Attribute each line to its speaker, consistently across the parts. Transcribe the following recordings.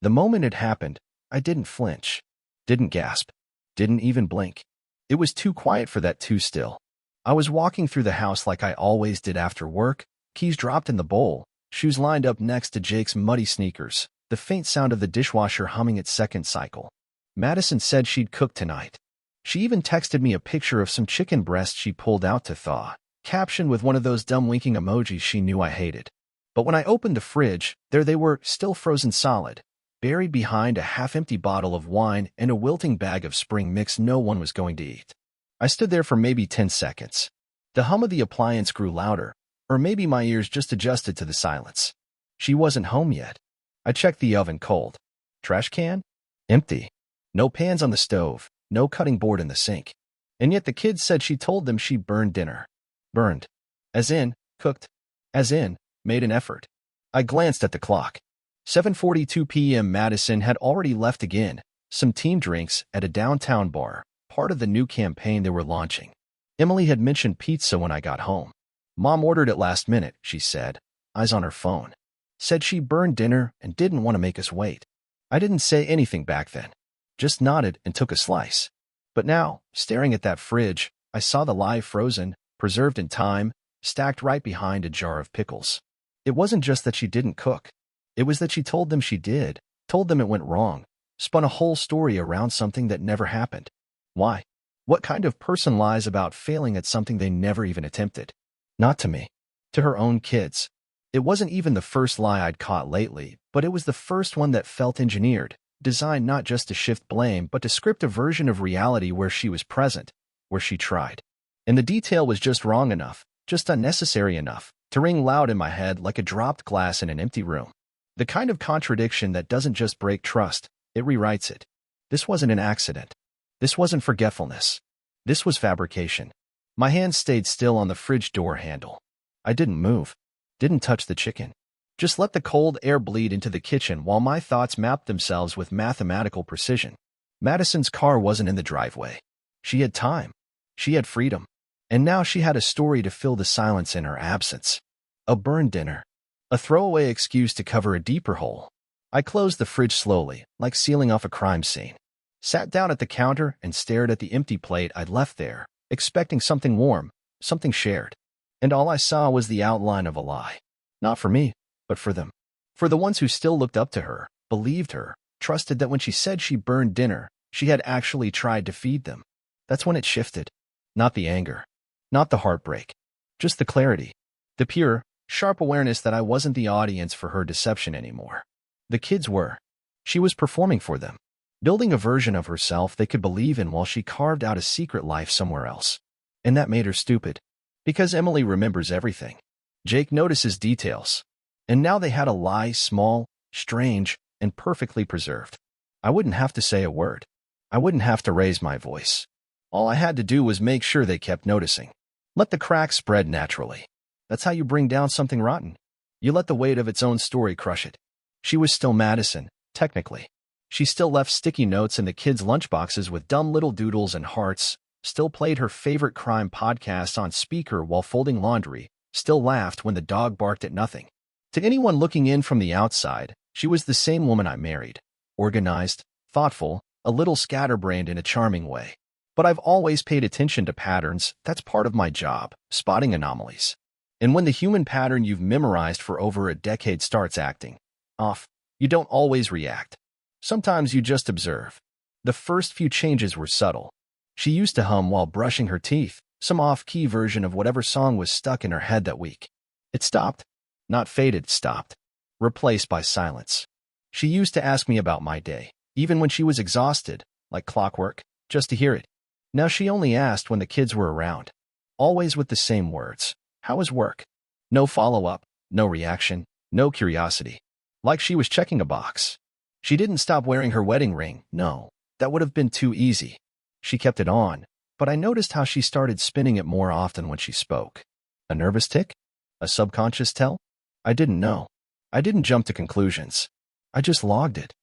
Speaker 1: The moment it happened, I didn't flinch, didn't gasp, didn't even blink. It was too quiet for that, too still. I was walking through the house like I always did after work, keys dropped in the bowl, shoes lined up next to Jake's muddy sneakers, the faint sound of the dishwasher humming its second cycle. Madison said she'd cook tonight. She even texted me a picture of some chicken breast she pulled out to thaw, captioned with one of those dumb winking emojis she knew I hated. But when I opened the fridge, there they were, still frozen solid, buried behind a half-empty bottle of wine and a wilting bag of spring mix no one was going to eat. I stood there for maybe 10 seconds. The hum of the appliance grew louder, or maybe my ears just adjusted to the silence. She wasn't home yet. I checked the oven cold. Trash can? Empty. No pans on the stove, no cutting board in the sink. And yet the kids said she told them she burned dinner. Burned. As in, cooked. As in, made an effort. I glanced at the clock. 7:42 p.m. Madison had already left again, some team drinks at a downtown bar, part of the new campaign they were launching. Emily had mentioned pizza when I got home. Mom ordered it last minute, she said, eyes on her phone. Said she burned dinner and didn't want to make us wait. I didn't say anything back then. Just nodded and took a slice. But now, staring at that fridge, I saw the live frozen, preserved in time, stacked right behind a jar of pickles. It wasn't just that she didn't cook. It was that she told them she did, told them it went wrong, spun a whole story around something that never happened. Why? What kind of person lies about failing at something they never even attempted? Not to me. To her own kids. It wasn't even the first lie I'd caught lately, but it was the first one that felt engineered, designed not just to shift blame but to script a version of reality where she was present, where she tried. And the detail was just wrong enough, just unnecessary enough, to ring loud in my head like a dropped glass in an empty room. The kind of contradiction that doesn't just break trust, it rewrites it. This wasn't an accident. This wasn't forgetfulness. This was fabrication. My hand stayed still on the fridge door handle. I didn't move. Didn't touch the chicken. Just let the cold air bleed into the kitchen while my thoughts mapped themselves with mathematical precision. Madison's car wasn't in the driveway. She had time. She had freedom. And now she had a story to fill the silence in her absence. A burned dinner. A throwaway excuse to cover a deeper hole. I closed the fridge slowly, like sealing off a crime scene. Sat down at the counter and stared at the empty plate I'd left there, expecting something warm, something shared. And all I saw was the outline of a lie. Not for me, but for them. For the ones who still looked up to her, believed her, trusted that when she said she burned dinner, she had actually tried to feed them. That's when it shifted. Not the anger. Not the heartbreak. Just the clarity. The pure, sharp awareness that I wasn't the audience for her deception anymore. The kids were. She was performing for them, building a version of herself they could believe in while she carved out a secret life somewhere else. And that made her stupid. Because Emily remembers everything. Jake notices details. And now they had a lie, small, strange, and perfectly preserved. I wouldn't have to say a word. I wouldn't have to raise my voice. All I had to do was make sure they kept noticing. Let the cracks spread naturally. That's how you bring down something rotten. You let the weight of its own story crush it. She was still Madison, technically. She still left sticky notes in the kids' lunchboxes with dumb little doodles and hearts, still played her favorite crime podcast on speaker while folding laundry, still laughed when the dog barked at nothing. To anyone looking in from the outside, she was the same woman I married. Organized, thoughtful, a little scatterbrained in a charming way. But I've always paid attention to patterns. That's part of my job, spotting anomalies. And when the human pattern you've memorized for over a decade starts acting off, you don't always react. Sometimes you just observe. The first few changes were subtle. She used to hum while brushing her teeth, some off-key version of whatever song was stuck in her head that week. It stopped. Not faded, stopped. Replaced by silence. She used to ask me about my day, even when she was exhausted, like clockwork, just to hear it. Now she only asked when the kids were around. Always with the same words. How was work? No follow-up, no reaction, no curiosity. Like she was checking a box. She didn't stop wearing her wedding ring, no. That would have been too easy. She kept it on, but I noticed how she started spinning it more often when she spoke. A nervous tick? A subconscious tell? I didn't know. I didn't jump to conclusions. I just logged it.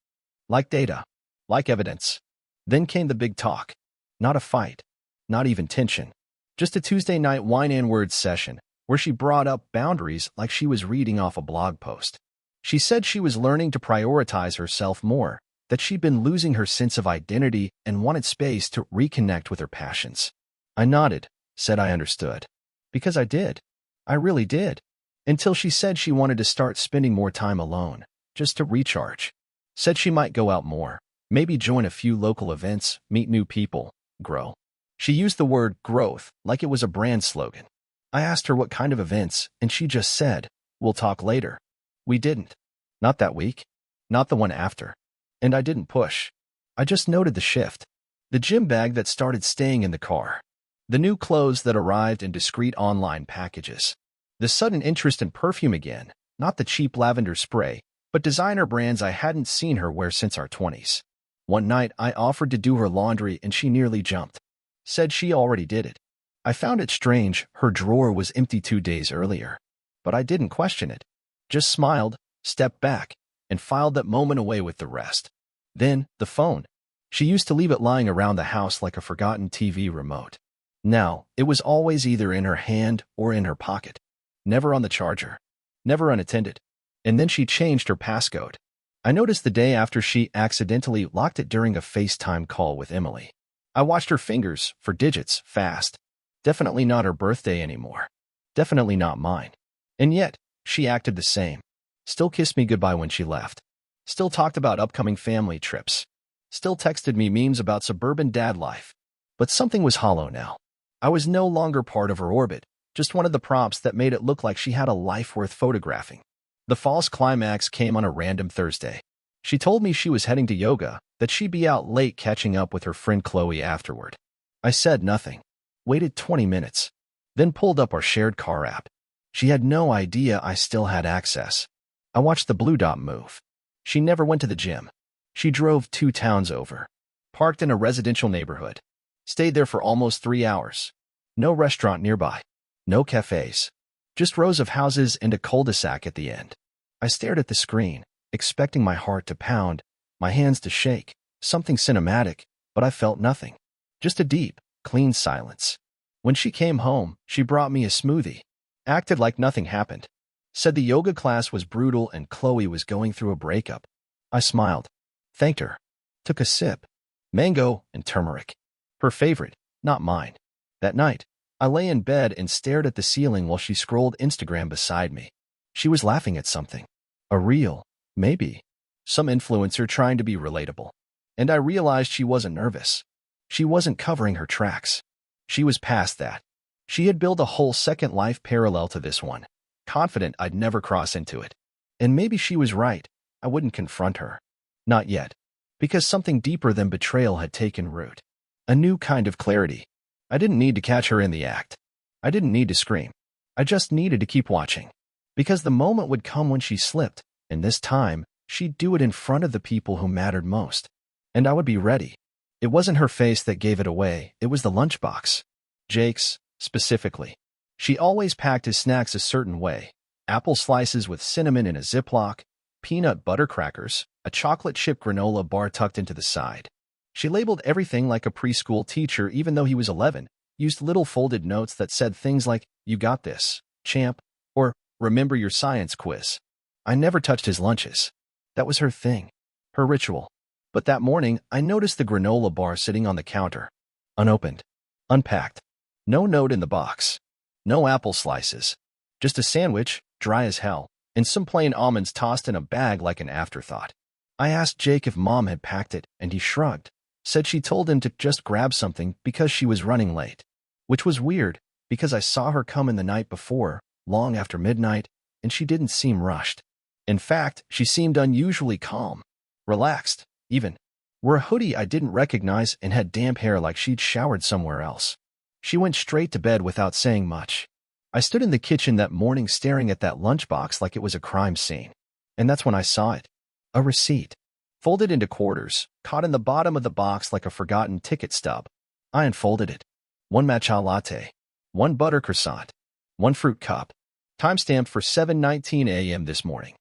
Speaker 1: Like data. Like evidence. Then came the big talk. Not a fight. Not even tension. Just a Tuesday night wine and words session, where she brought up boundaries like she was reading off a blog post. She said she was learning to prioritize herself more, that she'd been losing her sense of identity and wanted space to reconnect with her passions. I nodded, said I understood. Because I did. I really did. Until she said she wanted to start spending more time alone, just to recharge. Said she might go out more, maybe join a few local events, meet new people, grow. She used the word growth like it was a brand slogan. I asked her what kind of events, and she just said, "We'll talk later." We didn't. Not that week. Not the one after. And I didn't push. I just noted the shift. The gym bag that started staying in the car. The new clothes that arrived in discreet online packages. The sudden interest in perfume again, not the cheap lavender spray, but designer brands I hadn't seen her wear since our 20s. One night, I offered to do her laundry and she nearly jumped. Said she already did it. I found it strange her drawer was empty 2 days earlier. But I didn't question it. Just smiled, stepped back, and filed that moment away with the rest. Then, the phone. She used to leave it lying around the house like a forgotten TV remote. Now, it was always either in her hand or in her pocket. Never on the charger. Never unattended. And then she changed her passcode. I noticed the day after she accidentally locked it during a FaceTime call with Emily. I watched her fingers for digits fast. Definitely not her birthday anymore. Definitely not mine. And yet, she acted the same. Still kissed me goodbye when she left. Still talked about upcoming family trips. Still texted me memes about suburban dad life. But something was hollow now. I was no longer part of her orbit, just one of the props that made it look like she had a life worth photographing. The false climax came on a random Thursday. She told me she was heading to yoga, that she'd be out late catching up with her friend Chloe afterward. I said nothing. Waited 20 minutes. Then pulled up our shared car app. She had no idea I still had access. I watched the blue dot move. She never went to the gym. She drove 2 towns over. Parked in a residential neighborhood. Stayed there for almost 3 hours. No restaurant nearby. No cafes. Just rows of houses and a cul-de-sac at the end. I stared at the screen, expecting my heart to pound, my hands to shake, something cinematic, but I felt nothing. Just a deep, clean silence. When she came home, she brought me a smoothie. Acted like nothing happened. Said the yoga class was brutal and Chloe was going through a breakup. I smiled. Thanked her. Took a sip. Mango and turmeric. Her favorite, not mine. That night, I lay in bed and stared at the ceiling while she scrolled Instagram beside me. She was laughing at something. A reel, maybe. Some influencer trying to be relatable. And I realized she wasn't nervous. She wasn't covering her tracks. She was past that. She had built a whole second life parallel to this one, confident I'd never cross into it. And maybe she was right. I wouldn't confront her. Not yet. Because something deeper than betrayal had taken root. A new kind of clarity. I didn't need to catch her in the act. I didn't need to scream. I just needed to keep watching. Because the moment would come when she slipped, and this time, she'd do it in front of the people who mattered most. And I would be ready. It wasn't her face that gave it away, it was the lunchbox. Jake's, specifically. She always packed his snacks a certain way. Apple slices with cinnamon in a Ziploc, peanut butter crackers, a chocolate chip granola bar tucked into the side. She labeled everything like a preschool teacher even though he was 11, used little folded notes that said things like, "You got this, champ," or "Remember your science quiz." I never touched his lunches. That was her thing, her ritual. But that morning, I noticed the granola bar sitting on the counter. Unopened. Unpacked. No note in the box. No apple slices. Just a sandwich, dry as hell, and some plain almonds tossed in a bag like an afterthought. I asked Jake if Mom had packed it, and he shrugged. Said she told him to just grab something because she was running late. Which was weird, because I saw her come in the night before, long after midnight, and she didn't seem rushed. In fact, she seemed unusually calm. Relaxed, even. Wore a hoodie I didn't recognize and had damp hair like she'd showered somewhere else. She went straight to bed without saying much. I stood in the kitchen that morning staring at that lunchbox like it was a crime scene. And that's when I saw it. A receipt. Folded into quarters, caught in the bottom of the box like a forgotten ticket stub. I unfolded it. 1 matcha latte. 1 butter croissant. 1 fruit cup. Timestamp for 7:19 a.m. this morning.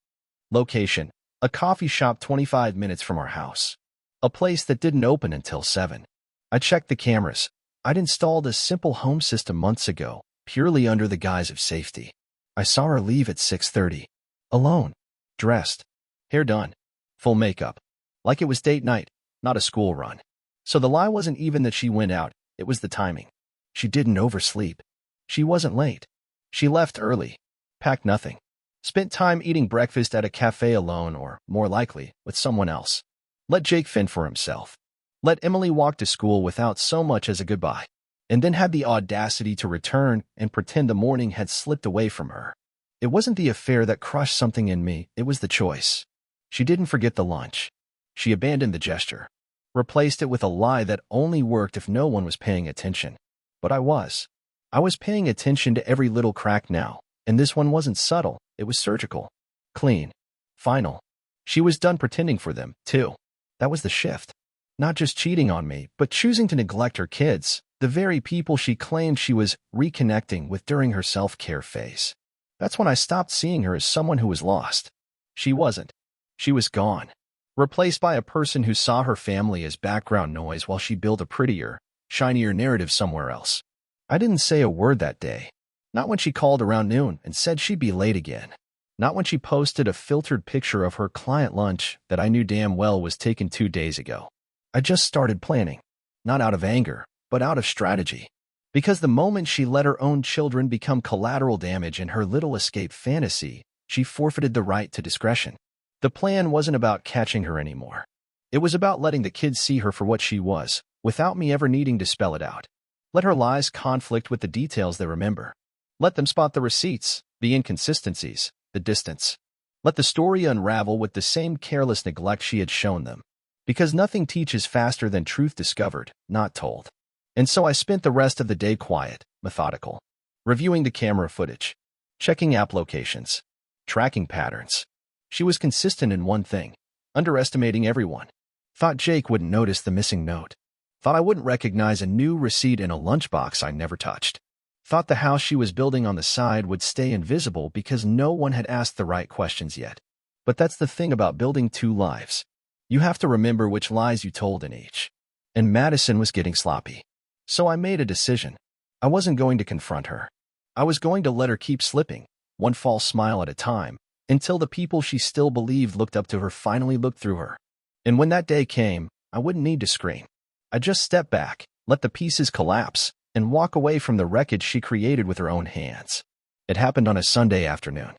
Speaker 1: Location. A coffee shop 25 minutes from our house. A place that didn't open until 7. I checked the cameras. I'd installed a simple home system months ago, purely under the guise of safety. I saw her leave at 6:30. Alone. dressed, hair done, full makeup, like it was date night, not a school run. So the lie wasn't even that she went out, it was the timing. She didn't oversleep. She wasn't late. She left early, packed nothing, spent time eating breakfast at a cafe alone or, more likely, with someone else. Let Jake fend for himself. Let Emily walk to school without so much as a goodbye, and then had the audacity to return and pretend the morning had slipped away from her. It wasn't the affair that crushed something in me, it was the choice. She didn't forget the lunch. She abandoned the gesture, replaced it with a lie that only worked if no one was paying attention. But I was. I was paying attention to every little crack now, and this one wasn't subtle, it was surgical. Clean. Final. She was done pretending for them, too. That was the shift. Not just cheating on me, but choosing to neglect her kids, the very people she claimed she was reconnecting with during her self-care phase. That's when I stopped seeing her as someone who was lost. She wasn't. She was gone. Replaced by a person who saw her family as background noise while she built a prettier, shinier narrative somewhere else. I didn't say a word that day. Not when she called around noon and said she'd be late again. Not when she posted a filtered picture of her client lunch that I knew damn well was taken 2 days ago. I just started planning. Not out of anger, but out of strategy. Because the moment she let her own children become collateral damage in her little escape fantasy, she forfeited the right to discretion. The plan wasn't about catching her anymore. It was about letting the kids see her for what she was, without me ever needing to spell it out. Let her lies conflict with the details they remember. Let them spot the receipts, the inconsistencies, the distance. Let the story unravel with the same careless neglect she had shown them. Because nothing teaches faster than truth discovered, not told. And so I spent the rest of the day quiet, methodical, reviewing the camera footage, checking app locations, tracking patterns. She was consistent in one thing, underestimating everyone. Thought Jake wouldn't notice the missing note. Thought I wouldn't recognize a new receipt in a lunchbox I never touched. Thought the house she was building on the side would stay invisible because no one had asked the right questions yet. But that's the thing about building 2 lives. You have to remember which lies you told in each. And Madison was getting sloppy. So I made a decision. I wasn't going to confront her. I was going to let her keep slipping, one false smile at a time, until the people she still believed looked up to her finally looked through her. And when that day came, I wouldn't need to scream. I'd just step back, let the pieces collapse, and walk away from the wreckage she created with her own hands. It happened on a Sunday afternoon.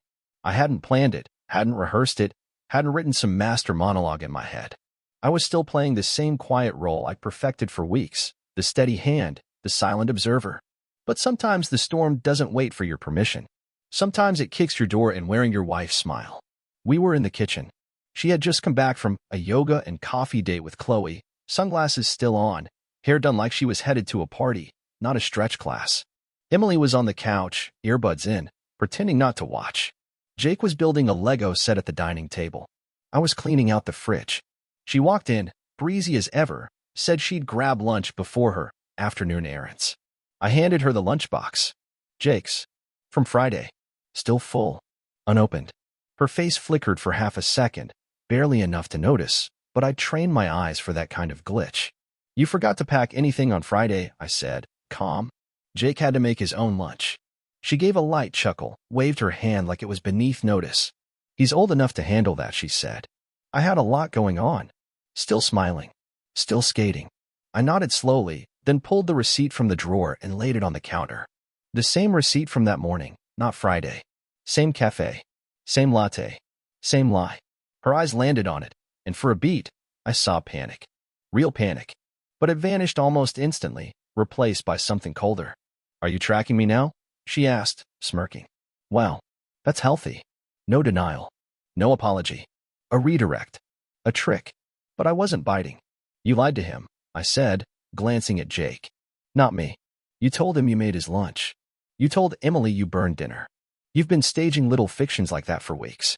Speaker 1: I hadn't planned it, hadn't rehearsed it, hadn't written some master monologue in my head. I was still playing the same quiet role I perfected for weeks, the steady hand, the silent observer. But sometimes the storm doesn't wait for your permission. Sometimes it kicks your door in wearing your wife's smile. We were in the kitchen. She had just come back from a yoga and coffee date with Chloe, sunglasses still on, hair done like she was headed to a party, not a stretch class. Emily was on the couch, earbuds in, pretending not to watch. Jake was building a Lego set at the dining table. I was cleaning out the fridge. She walked in, breezy as ever, said she'd grab lunch before her afternoon errands. I handed her the lunchbox. Jake's. From Friday. Still full. Unopened. Her face flickered for half a second, barely enough to notice, but I'd trained my eyes for that kind of glitch. You forgot to pack anything on Friday, I said, calm. Jake had to make his own lunch. She gave a light chuckle, waved her hand like it was beneath notice. He's old enough to handle that, she said. I had a lot going on. Still smiling. Still skating. I nodded slowly, then pulled the receipt from the drawer and laid it on the counter. The same receipt from that morning, not Friday. Same cafe. Same latte. Same lie. Her eyes landed on it, and for a beat, I saw panic. Real panic. But it vanished almost instantly, replaced by something colder. Are you tracking me now? She asked, smirking. Well, that's healthy. No denial. No apology. A redirect. A trick. But I wasn't biting. You lied to him, I said, glancing at Jake. Not me. You told him you made his lunch. You told Emily you burned dinner. You've been staging little fictions like that for weeks.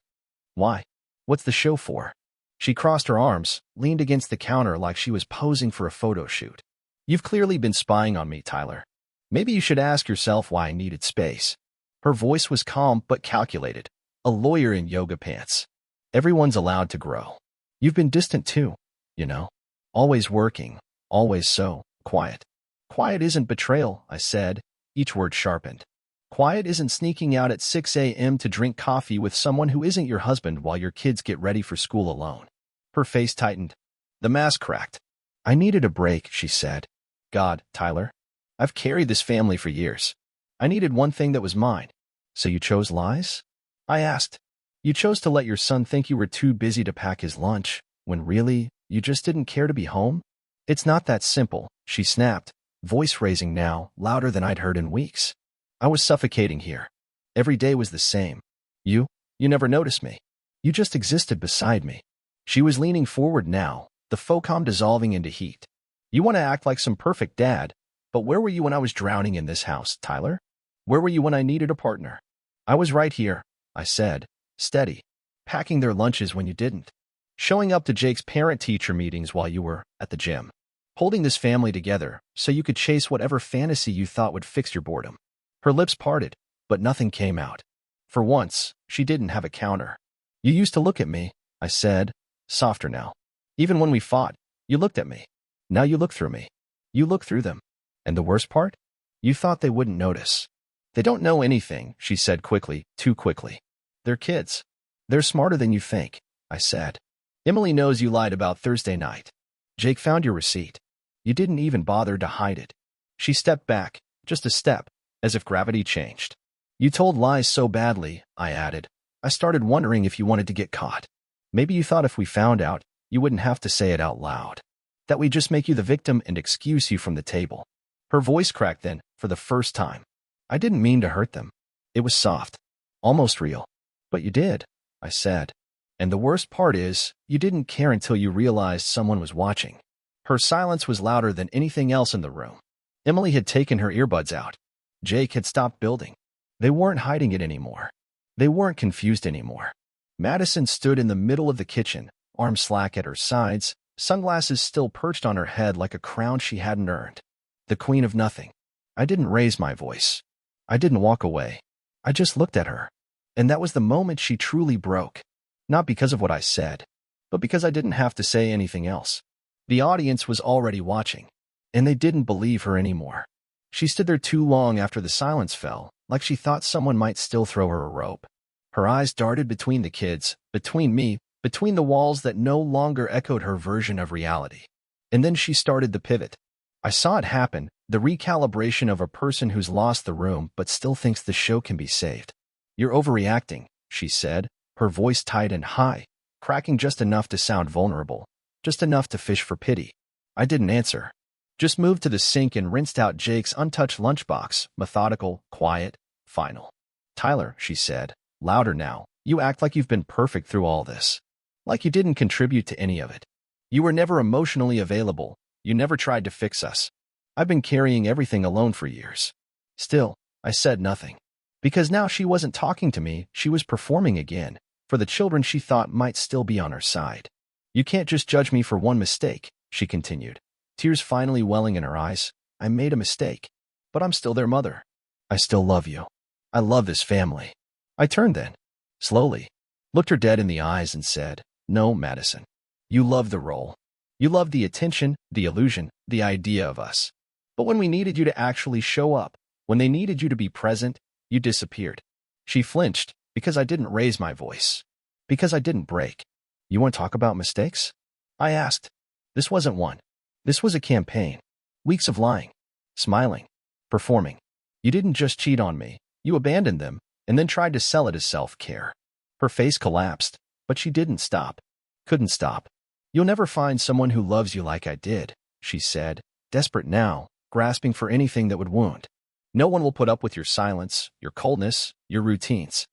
Speaker 1: Why? What's the show for? She crossed her arms, leaned against the counter like she was posing for a photo shoot. You've clearly been spying on me, Tyler. Maybe you should ask yourself why I needed space. Her voice was calm but calculated, a lawyer in yoga pants. Everyone's allowed to grow. You've been distant too, you know. Always working, always so quiet. Quiet isn't betrayal, I said, each word sharpened. Quiet isn't sneaking out at 6 a.m. to drink coffee with someone who isn't your husband while your kids get ready for school alone. Her face tightened. The mask cracked. I needed a break, she said. God, Tyler. I've carried this family for years. I needed one thing that was mine. So you chose lies? I asked. You chose to let your son think you were too busy to pack his lunch, when really, you just didn't care to be home? It's not that simple, she snapped, voice raising now, louder than I'd heard in weeks. I was suffocating here. Every day was the same. You never noticed me. You just existed beside me. She was leaning forward now, the focom dissolving into heat. You want to act like some perfect dad, but where were you when I was drowning in this house, Tyler? Where were you when I needed a partner? I was right here, I said, steady, packing their lunches when you didn't, showing up to Jake's parent-teacher meetings while you were at the gym, holding this family together so you could chase whatever fantasy you thought would fix your boredom. Her lips parted, but nothing came out. For once, she didn't have a counter. You used to look at me, I said, softer now. Even when we fought, you looked at me. Now you look through me. You look through them. And the worst part? You thought they wouldn't notice. They don't know anything, she said quickly, too quickly. They're kids. They're smarter than you think, I said. Emily knows you lied about Thursday night. Jake found your receipt. You didn't even bother to hide it. She stepped back, just a step, as if gravity changed. You told lies so badly, I added. I started wondering if you wanted to get caught. Maybe you thought if we found out, you wouldn't have to say it out loud. That we'd just make you the victim and excuse you from the table. Her voice cracked then, for the first time. I didn't mean to hurt them. It was soft. Almost real. But you did, I said. And the worst part is, you didn't care until you realized someone was watching. Her silence was louder than anything else in the room. Emily had taken her earbuds out. Jake had stopped building. They weren't hiding it anymore. They weren't confused anymore. Madison stood in the middle of the kitchen, arms slack at her sides, sunglasses still perched on her head like a crown she hadn't earned. The queen of nothing. I didn't raise my voice. I didn't walk away. I just looked at her. And that was the moment she truly broke. Not because of what I said, but because I didn't have to say anything else. The audience was already watching, and they didn't believe her anymore. She stood there too long after the silence fell, like she thought someone might still throw her a rope. Her eyes darted between the kids, between me, between the walls that no longer echoed her version of reality. And then she started the pivot. I saw it happen, the recalibration of a person who's lost the room but still thinks the show can be saved. You're overreacting, she said, her voice tight and high, cracking just enough to sound vulnerable, just enough to fish for pity. I didn't answer. Just moved to the sink and rinsed out Jake's untouched lunchbox, methodical, quiet, final. Tyler, she said, louder now, you act like you've been perfect through all this. Like you didn't contribute to any of it. You were never emotionally available. You never tried to fix us. I've been carrying everything alone for years. Still, I said nothing. Because now she wasn't talking to me, she was performing again, for the children she thought might still be on her side. You can't just judge me for one mistake, she continued, tears finally welling in her eyes. I made a mistake, but I'm still their mother. I still love you. I love this family. I turned then, slowly, looked her dead in the eyes and said, no, Madison. You love the role. You love the attention, the illusion, the idea of us. But when we needed you to actually show up, when they needed you to be present, you disappeared. She flinched, because I didn't raise my voice. Because I didn't break. You want to talk about mistakes? I asked. This wasn't one. This was a campaign. Weeks of lying, smiling, performing. You didn't just cheat on me. You abandoned them, and then tried to sell it as self-care. Her face collapsed, but she didn't stop. Couldn't stop. You'll never find someone who loves you like I did, she said, desperate now, grasping for anything that would wound. No one will put up with your silence, your coldness, your routines.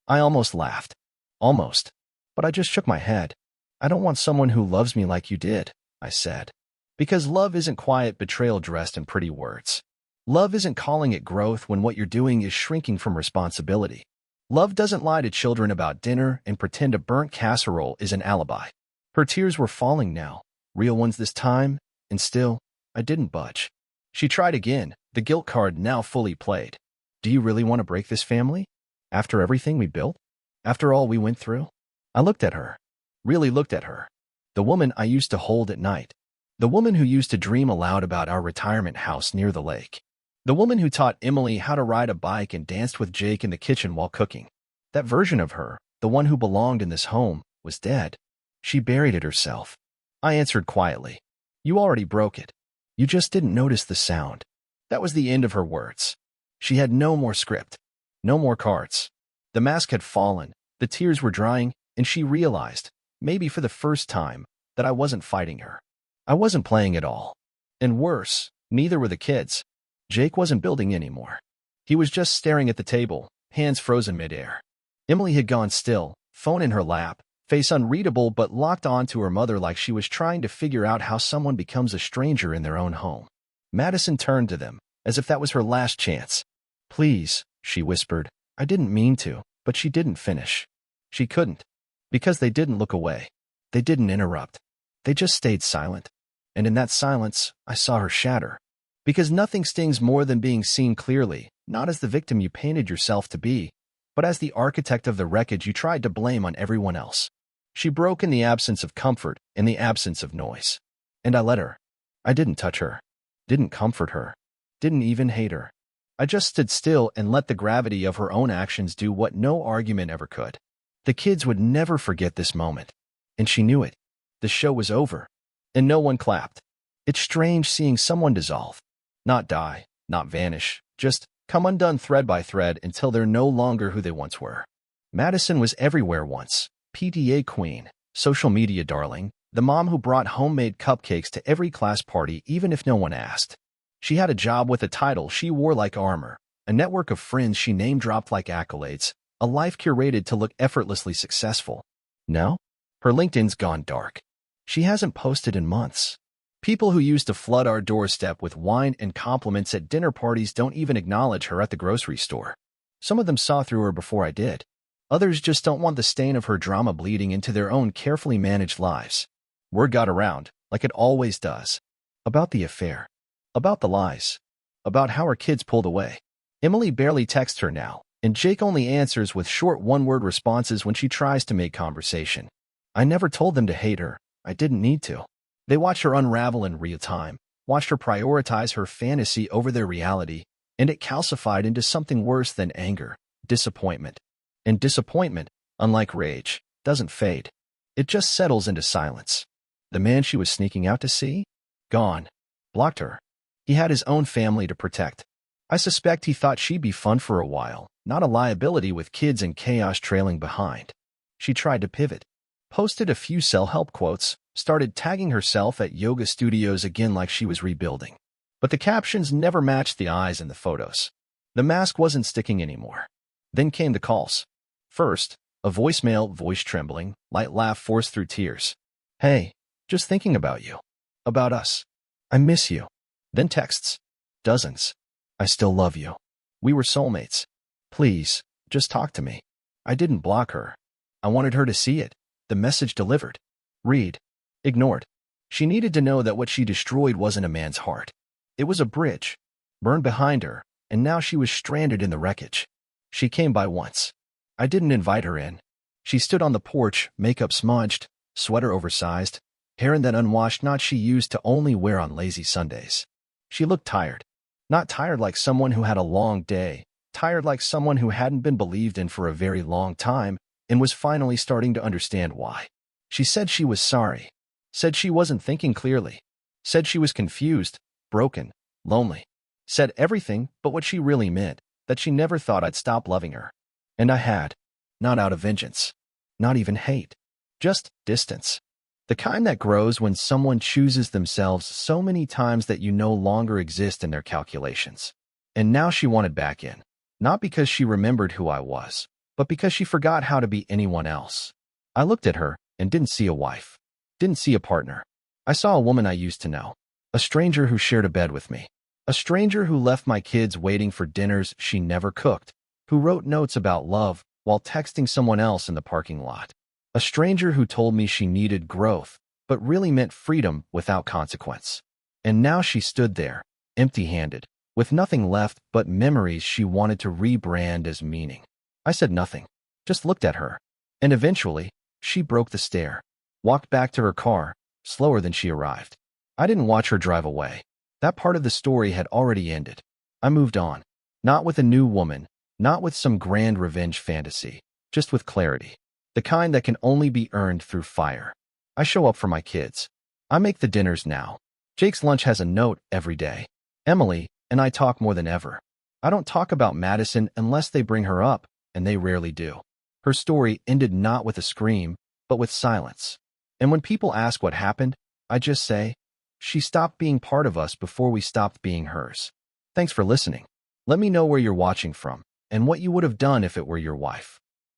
Speaker 1: I almost laughed. Almost. But I just shook my head. I don't want someone who loves me like you did, I said. Because love isn't quiet betrayal dressed in pretty words. Love isn't calling it growth when what you're doing is shrinking from responsibility. Love doesn't lie to children about dinner and pretend a burnt casserole is an alibi. Her tears were falling now, real ones this time, and still, I didn't budge. She tried again, the guilt card now fully played. Do you really want to break this family? After everything we built? After all we went through? I looked at her. Really looked at her. The woman I used to hold at night. The woman who used to dream aloud about our retirement house near the lake. The woman who taught Emily how to ride a bike and danced with Jake in the kitchen while cooking. That version of her, the one who belonged in this home, was dead. She buried it herself. I answered quietly. You already broke it. You just didn't notice the sound. That was the end of her words. She had no more script. No more cards. The mask had fallen, the tears were drying, and she realized, maybe for the first time, that I wasn't fighting her. I wasn't playing at all. And worse, neither were the kids. Jake wasn't building anymore. He was just staring at the table, hands frozen midair. Emily had gone still, phone in her lap, face unreadable but locked on to her mother like she was trying to figure out how someone becomes a stranger in their own home. Madison turned to them, as if that was her last chance. Please, she whispered. I didn't mean to, but she didn't finish. She couldn't. Because they didn't look away. They didn't interrupt. They just stayed silent. And in that silence, I saw her shatter. Because nothing stings more than being seen clearly, not as the victim you painted yourself to be, but as the architect of the wreckage you tried to blame on everyone else. She broke in the absence of comfort, in the absence of noise. And I let her. I didn't touch her. Didn't comfort her. Didn't even hate her. I just stood still and let the gravity of her own actions do what no argument ever could. The kids would never forget this moment. And she knew it. The show was over. And no one clapped. It's strange seeing someone dissolve. Not die, not vanish, just come undone thread by thread until they're no longer who they once were. Madison was everywhere once. PTA queen, social media darling, the mom who brought homemade cupcakes to every class party even if no one asked. She had a job with a title she wore like armor, a network of friends she name-dropped like accolades, a life curated to look effortlessly successful. No? Her LinkedIn's gone dark. She hasn't posted in months. People who used to flood our doorstep with wine and compliments at dinner parties don't even acknowledge her at the grocery store. Some of them saw through her before I did. Others just don't want the stain of her drama bleeding into their own carefully managed lives. Word got around, like it always does. About the affair. About the lies. About how her kids pulled away. Emily barely texts her now, and Jake only answers with short one-word responses when she tries to make conversation. I never told them to hate her. I didn't need to. They watched her unravel in real time, watched her prioritize her fantasy over their reality, and it calcified into something worse than anger, disappointment. And disappointment, unlike rage, doesn't fade. It just settles into silence. The man she was sneaking out to see? Gone. Blocked her. He had his own family to protect. I suspect he thought she'd be fun for a while, not a liability with kids and chaos trailing behind. She tried to pivot. Posted a few self-help quotes, started tagging herself at yoga studios again like she was rebuilding. But the captions never matched the eyes in the photos. The mask wasn't sticking anymore. Then came the calls. First, a voicemail, voice trembling, light laugh forced through tears. Hey, just thinking about you. About us. I miss you. Then texts. Dozens. I still love you. We were soulmates. Please, just talk to me. I didn't block her. I wanted her to see it. The message delivered. Read. Ignored. She needed to know that what she destroyed wasn't a man's heart. It was a bridge. Burned behind her, and now she was stranded in the wreckage. She came by once. I didn't invite her in. She stood on the porch, makeup smudged, sweater oversized, hair in that unwashed knot she used to only wear on lazy Sundays. She looked tired. Not tired like someone who had a long day, tired like someone who hadn't been believed in for a very long time and was finally starting to understand why. She said she was sorry. Said she wasn't thinking clearly. Said she was confused, broken, lonely. Said everything but what she really meant, that she never thought I'd stop loving her. And I had. Not out of vengeance. Not even hate. Just distance. The kind that grows when someone chooses themselves so many times that you no longer exist in their calculations. And now she wanted back in. Not because she remembered who I was, but because she forgot how to be anyone else. I looked at her and didn't see a wife. Didn't see a partner. I saw a woman I used to know. A stranger who shared a bed with me. A stranger who left my kids waiting for dinners she never cooked. Who wrote notes about love while texting someone else in the parking lot. A stranger who told me she needed growth, but really meant freedom without consequence. And now she stood there, empty-handed, with nothing left but memories she wanted to rebrand as meaning. I said nothing, just looked at her. And eventually, she broke the stare, walked back to her car, slower than she arrived. I didn't watch her drive away. That part of the story had already ended. I moved on. Not with a new woman, not with some grand revenge fantasy, just with clarity. The kind that can only be earned through fire. I show up for my kids. I make the dinners now. Jake's lunch has a note every day. Emily and I talk more than ever. I don't talk about Madison unless they bring her up, and they rarely do. Her story ended not with a scream, but with silence. And when people ask what happened, I just say, she stopped being part of us before we stopped being hers. Thanks for listening. Let me know where you're watching from, and what you would have done if it were your wife.